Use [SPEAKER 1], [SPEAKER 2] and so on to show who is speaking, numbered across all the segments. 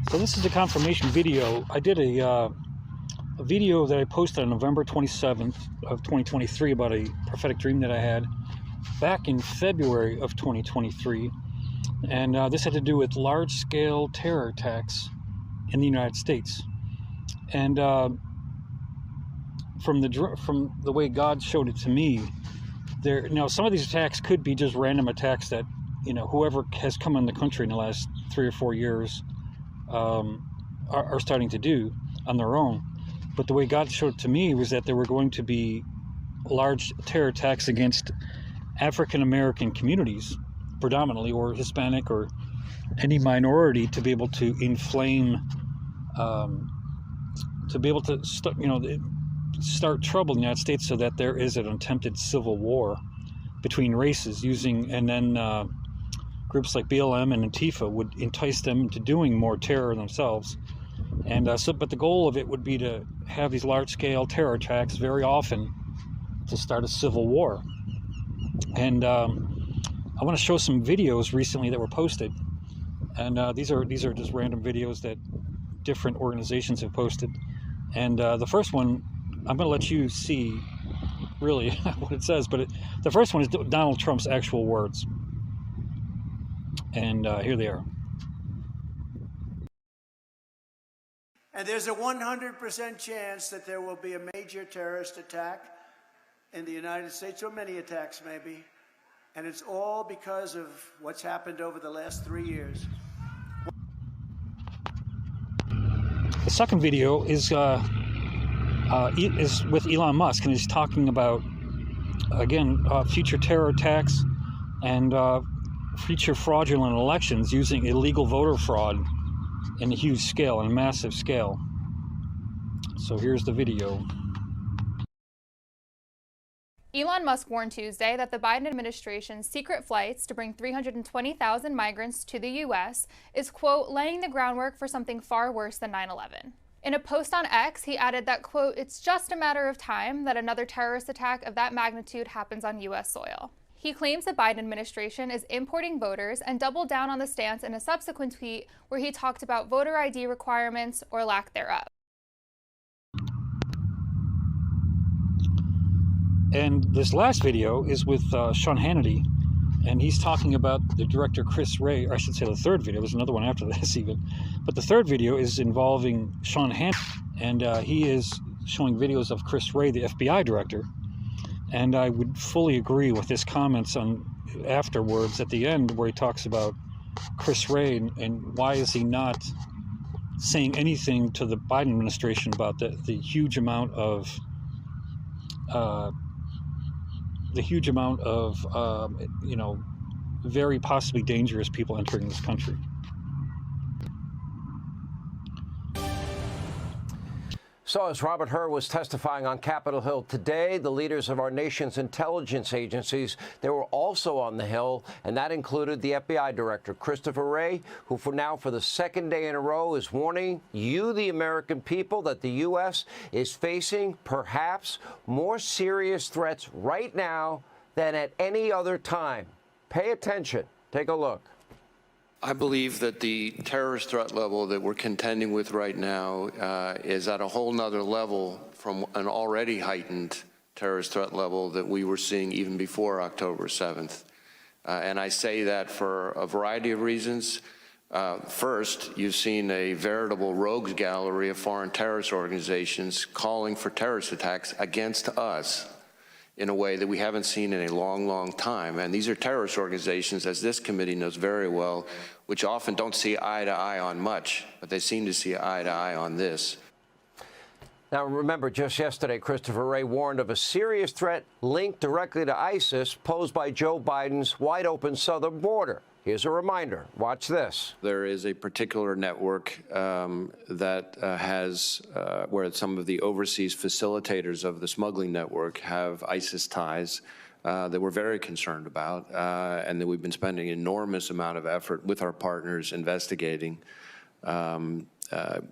[SPEAKER 1] So this is a confirmation video. I did a video that I posted on November 27th of 2023 about a prophetic dream that I had back in February of 2023. And this had to do with large-scale terror attacks in the United States. And from the way God showed it to me, now some of these attacks could be just random attacks that, whoever has come in the country in the last 3 or 4 years are starting to do on their own. But the way God showed it to me was that there were going to be large terror attacks against African American communities, predominantly, or Hispanic, or any minority, to be able to inflame, to be able to start trouble in the United States, so that there is an attempted civil war between races, and then groups like BLM and Antifa would entice them into doing more terror themselves. And but the goal of it would be to have these large-scale terror attacks very often to start a civil war. And I want to show some videos recently that were posted, and these are just random videos that different organizations have posted. And the first one, I'm going to let you see really what it says, but the first one is Donald Trump's actual words. And here they are.
[SPEAKER 2] And there's a 100% chance that there will be a major terrorist attack in the United States, or many attacks maybe. And it's all because of what's happened over the last 3 years.
[SPEAKER 1] The second video is with Elon Musk, and he's talking about, again, future terror attacks and future fraudulent elections using illegal voter fraud in a huge scale, in a massive scale. So here's the video.
[SPEAKER 3] Elon Musk warned Tuesday that the Biden administration's secret flights to bring 320,000 migrants to the U.S. is, quote, laying the groundwork for something far worse than 9/11. In a post on X, he added that, quote, it's just a matter of time that another terrorist attack of that magnitude happens on U.S. soil. He claims the Biden administration is importing voters, and doubled down on the stance in a subsequent tweet where he talked about voter ID requirements or lack thereof.
[SPEAKER 1] And this last video is with Sean Hannity, and he's talking about the director Chris Wray, or I should say the third video. There's another one after this even. But the third video is involving Sean Hannity, and he is showing videos of Chris Wray, the FBI director. And I would fully agree with his comments on afterwards at the end, where he talks about Chris Wray and why is he not saying anything to the Biden administration about the huge amount of very possibly dangerous people entering this country.
[SPEAKER 4] So as Robert Hur was testifying on Capitol Hill today, the leaders of our nation's intelligence agencies, they were also on the Hill, and that included the FBI director, Christopher Wray, who for the second day in a row is warning you, the American people, that the U.S. is facing perhaps more serious threats right now than at any other time. Pay attention. Take a look.
[SPEAKER 5] I believe that the terrorist threat level that we're contending with right now is at a whole nother level from an already heightened terrorist threat level that we were seeing even before October 7th. And I say that for a variety of reasons. First, you've seen a veritable rogues gallery of foreign terrorist organizations calling for terrorist attacks against us in a way that we haven't seen in a long, long time. And these are terrorist organizations, as this committee knows very well, which often don't see eye to eye on much, but they seem to see eye to eye on this.
[SPEAKER 4] Now, remember, just yesterday, Christopher Wray warned of a serious threat linked directly to ISIS posed by Joe Biden's wide-open southern border. Here's a reminder. Watch this.
[SPEAKER 5] There is a particular network that has, where some of the overseas facilitators of the smuggling network have ISIS ties that we're very concerned about, and that we've been spending an enormous amount of effort with our partners investigating.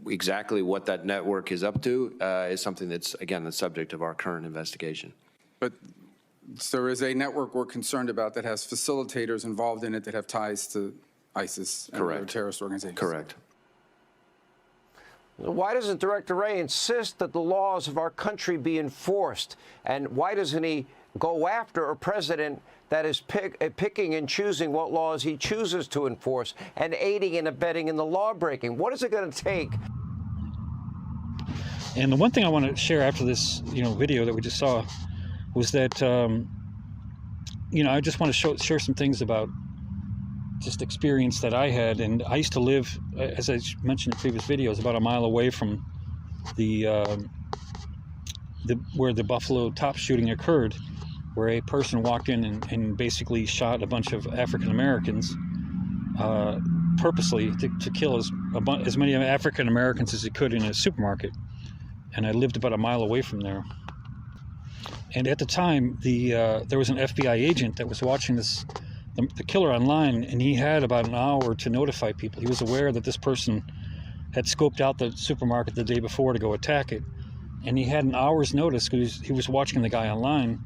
[SPEAKER 5] Exactly what that network is up to is something that's, again, the subject of our current investigation.
[SPEAKER 6] But there is a network we're concerned about that has facilitators involved in it that have ties to ISIS and other terrorist organizations.
[SPEAKER 5] Correct.
[SPEAKER 4] Why doesn't Director Wray insist that the laws of our country be enforced? And why doesn't he go after a president that is picking and choosing what laws he chooses to enforce and aiding and abetting in the law breaking? What is it going to take?
[SPEAKER 1] And the one thing I want to share after this, video that we just saw was that, I just want to share some things about just experience that I had. And I used to live, as I mentioned in previous videos, about a mile away from where the Buffalo Top shooting occurred, where a person walked in and basically shot a bunch of African Americans purposely to kill as many African Americans as he could in a supermarket. And I lived about a mile away from there. And at the time, there was an FBI agent that was watching the killer online, and he had about an hour to notify people. He was aware that this person had scoped out the supermarket the day before to go attack it, and he had an hour's notice because he was watching the guy online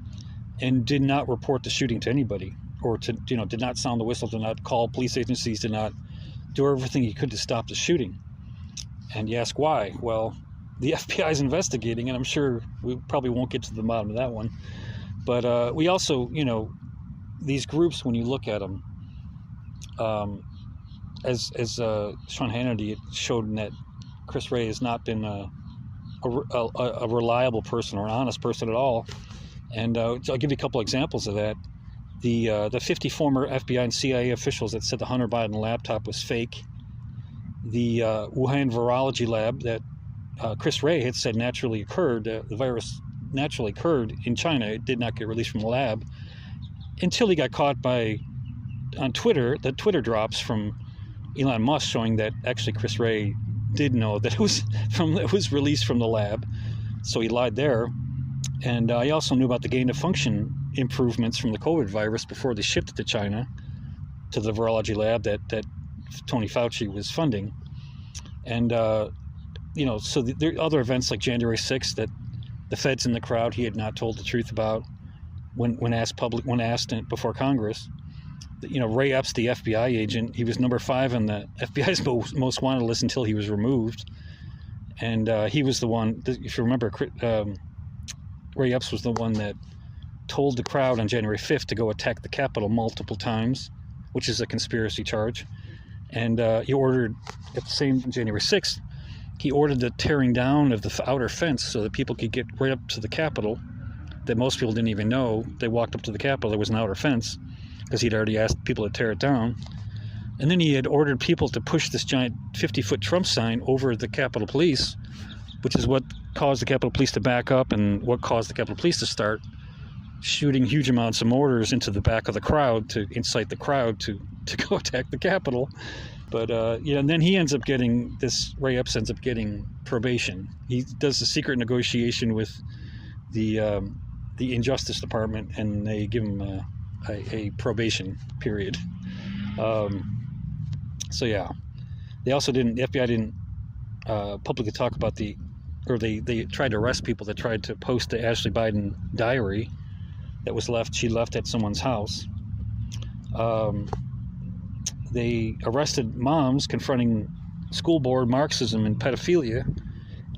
[SPEAKER 1] and did not report the shooting to anybody, or did not sound the whistle, did not call police agencies, did not do everything he could to stop the shooting. And you ask why? Well, the FBI is investigating, and I'm sure we probably won't get to the bottom of that one. But we also, these groups, when you look at them, as Sean Hannity showed that Chris Wray has not been a reliable person or an honest person at all. And I'll give you a couple examples of that. The 50 former FBI and CIA officials that said the Hunter Biden laptop was fake. The Wuhan virology lab that Chris Wray had said naturally occurred, the virus naturally occurred in China. It did not get released from the lab until he got caught on Twitter, the Twitter drops from Elon Musk showing that actually Chris Wray did know that it was released from the lab. So he lied there. And he also knew about the gain of function improvements from the COVID virus before they shipped it to China, to the virology lab that Tony Fauci was funding. And, so there are other events like January 6th that the feds in the crowd he had not told the truth about when asked before Congress. Ray Epps, the FBI agent, he was number 5 on the FBI's most wanted list until he was removed. And he was the one, if you remember, Ray Epps was the one that told the crowd on January 5th to go attack the Capitol multiple times, which is a conspiracy charge. And he ordered, at the same January 6th, he ordered the tearing down of the outer fence so that people could get right up to the Capitol, that most people didn't even know. They walked up to the Capitol, there was an outer fence, because he'd already asked people to tear it down. And then he had ordered people to push this giant 50-foot Trump sign over the Capitol Police, which is what caused the Capitol Police to back up and what caused the Capitol Police to start shooting huge amounts of mortars into the back of the crowd to incite the crowd to go attack the Capitol. But, and then Ray Epps ends up getting probation. He does a secret negotiation with the Injustice Department, and they give him a probation period. They also the FBI didn't publicly talk about they tried to arrest people that tried to post the Ashley Biden diary that was she left at someone's house. They arrested moms confronting school board Marxism and pedophilia,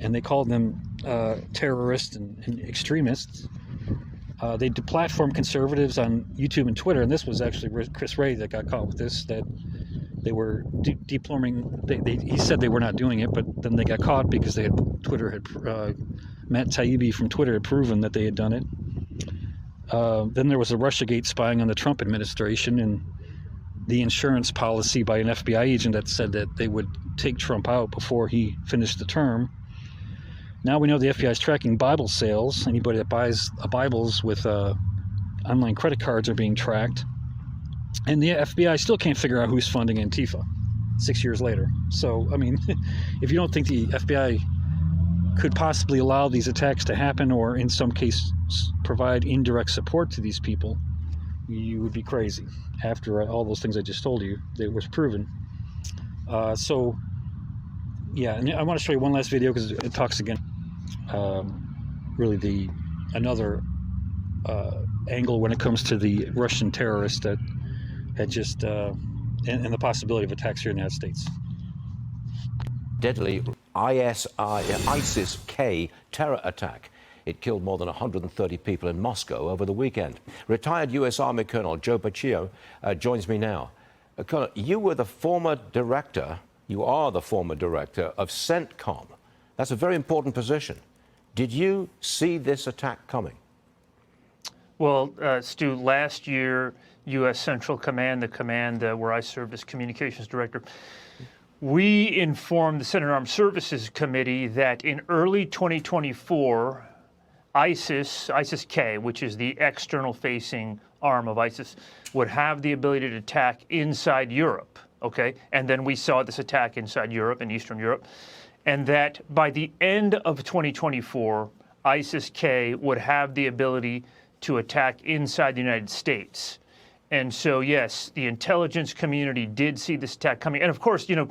[SPEAKER 1] and they called them terrorists and extremists. They deplatformed conservatives on YouTube and Twitter, and this was actually Chris Wray that got caught with this, that they were deploring. He said they were not doing it, but then they got caught because Twitter had Matt Taibbi from Twitter had proven that they had done it. Then there was a Russiagate spying on the Trump administration, and the insurance policy by an FBI agent that said that they would take Trump out before he finished the term. Now we know the FBI is tracking Bible sales. Anybody that buys Bibles with online credit cards are being tracked. And the FBI still can't figure out who's funding Antifa 6 years later. So, I mean, if you don't think the FBI could possibly allow these attacks to happen, or in some cases provide indirect support to these people, you would be crazy. After all those things I just told you, that was proven. And I want to show you one last video because it talks again. Really another angle when it comes to the Russian terrorists that had just and the possibility of attacks here in the United States.
[SPEAKER 4] Deadly ISIS-K terror attack. It killed more than 130 people in Moscow over the weekend. Retired U.S. Army Colonel Joe Paccio joins me now. Colonel, you are the former director of CENTCOM. That's a very important position. Did you see this attack coming?
[SPEAKER 7] Well, Stu, last year, U.S. Central Command, the command where I served as communications director, we informed the Senate Armed Services Committee that in early 2024, ISIS-K, which is the external-facing arm of ISIS, would have the ability to attack inside Europe, okay? And then we saw this attack inside Europe and Eastern Europe. And that by the end of 2024, ISIS-K would have the ability to attack inside the United States. And so, yes, the intelligence community did see this attack coming. And of course, you know,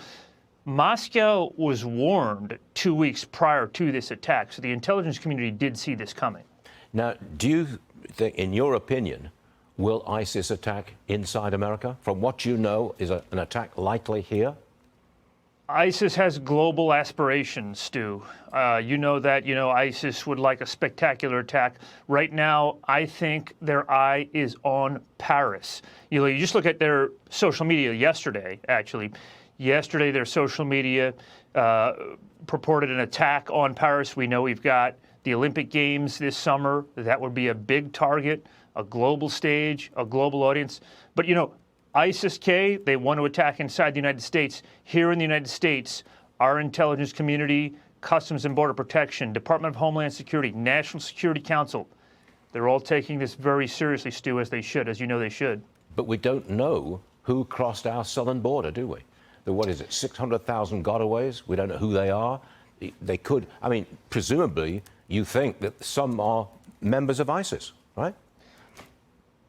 [SPEAKER 7] Moscow was warned 2 weeks prior to this attack, so the intelligence community did see this coming.
[SPEAKER 4] Now, do you think, in your opinion, will ISIS attack inside America? From what you know, is an attack likely here?
[SPEAKER 7] ISIS has global aspirations, Stu. You know that, ISIS would like a spectacular attack. Right now, I think their eye is on Paris. You just look at their social media yesterday, actually. Yesterday, their social media purported an attack on Paris. We know we've got the Olympic Games this summer. That would be a big target, a global stage, a global audience. But, ISIS-K, they want to attack inside the United States. Here in the United States, our intelligence community, Customs and Border Protection, Department of Homeland Security, National Security Council, they're all taking this very seriously, Stu, as they should, as you know they should.
[SPEAKER 4] But we don't know who crossed our southern border, do we? What is it, 600,000 gotaways? We don't know who they are. They could, presumably, you think that some are members of ISIS, right?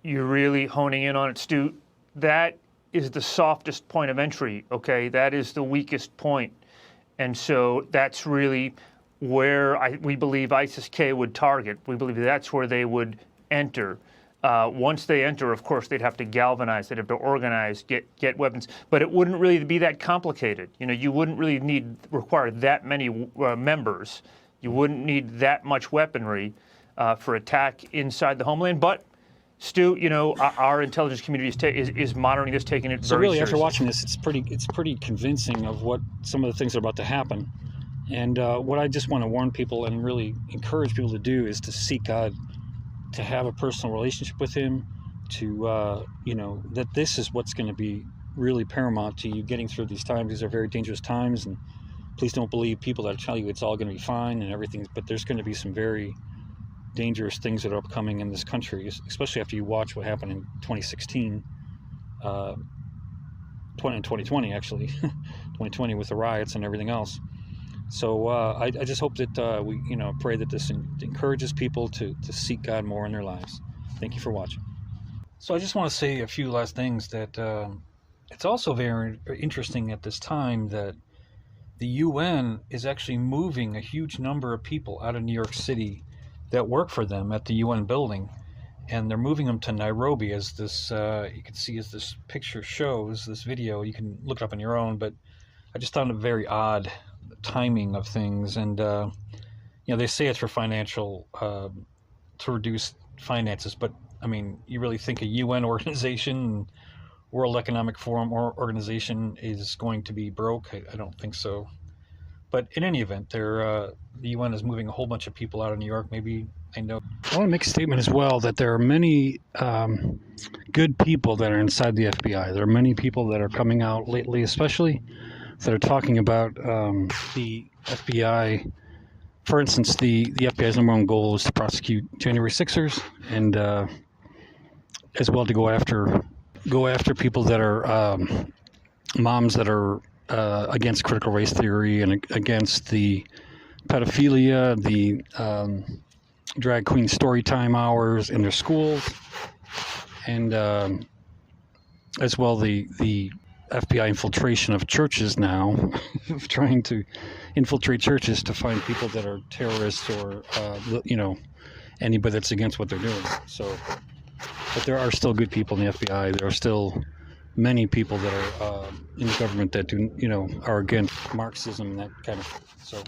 [SPEAKER 7] You're really honing in on it, Stu. That is the softest point of entry, okay? That is the weakest point. And so that's really where we believe ISIS-K would target. We believe that's where they would enter. Once they enter, of course, they'd have to galvanize, they'd have to organize, get weapons. But it wouldn't really be that complicated. You wouldn't really require that many members. You wouldn't need that much weaponry for attack inside the homeland. But Stu, our intelligence community is monitoring this, taking it very seriously.
[SPEAKER 1] So really, after watching this, it's pretty convincing of what some of the things are about to happen. And what I just want to warn people and really encourage people to do is to seek God, to have a personal relationship with Him, to, that this is what's going to be really paramount to you getting through these times. These are very dangerous times, and please don't believe people that tell you it's all going to be fine and everything, but there's going to be some very dangerous things that are upcoming in this country, especially after you watch what happened in 2016, 2020 actually, 2020 with the riots and everything else. So I just hope that we pray that this encourages people to seek God more in their lives. Thank you for watching. So I just want to say a few last things that it's also very interesting at this time that the UN is actually moving a huge number of people out of New York City that work for them at the UN building, and they're moving them to Nairobi, as this you can see as this picture shows, this video. You can look it up on your own, but I just found it very odd, the timing of things. And they say it's for financial to reduce finances, but you really think a UN organization, World Economic Forum organization, is going to be broke? I don't think so. But in any event, the UN is moving a whole bunch of people out of New York. Maybe I know. I want to make a statement as well that there are many good people that are inside the FBI. There are many people that are coming out lately, especially, that are talking about the FBI. For instance, the FBI's number one goal is to prosecute January 6ers, and as well to go after people that are moms that are against critical race theory and against the pedophilia, the drag queen story time hours in their schools, and as well the FBI infiltration of churches now, trying to infiltrate churches to find people that are terrorists or anybody that's against what they're doing. So, but there are still good people in the FBI. There are still many people that are in the government that do, are against Marxism and that kind of. So.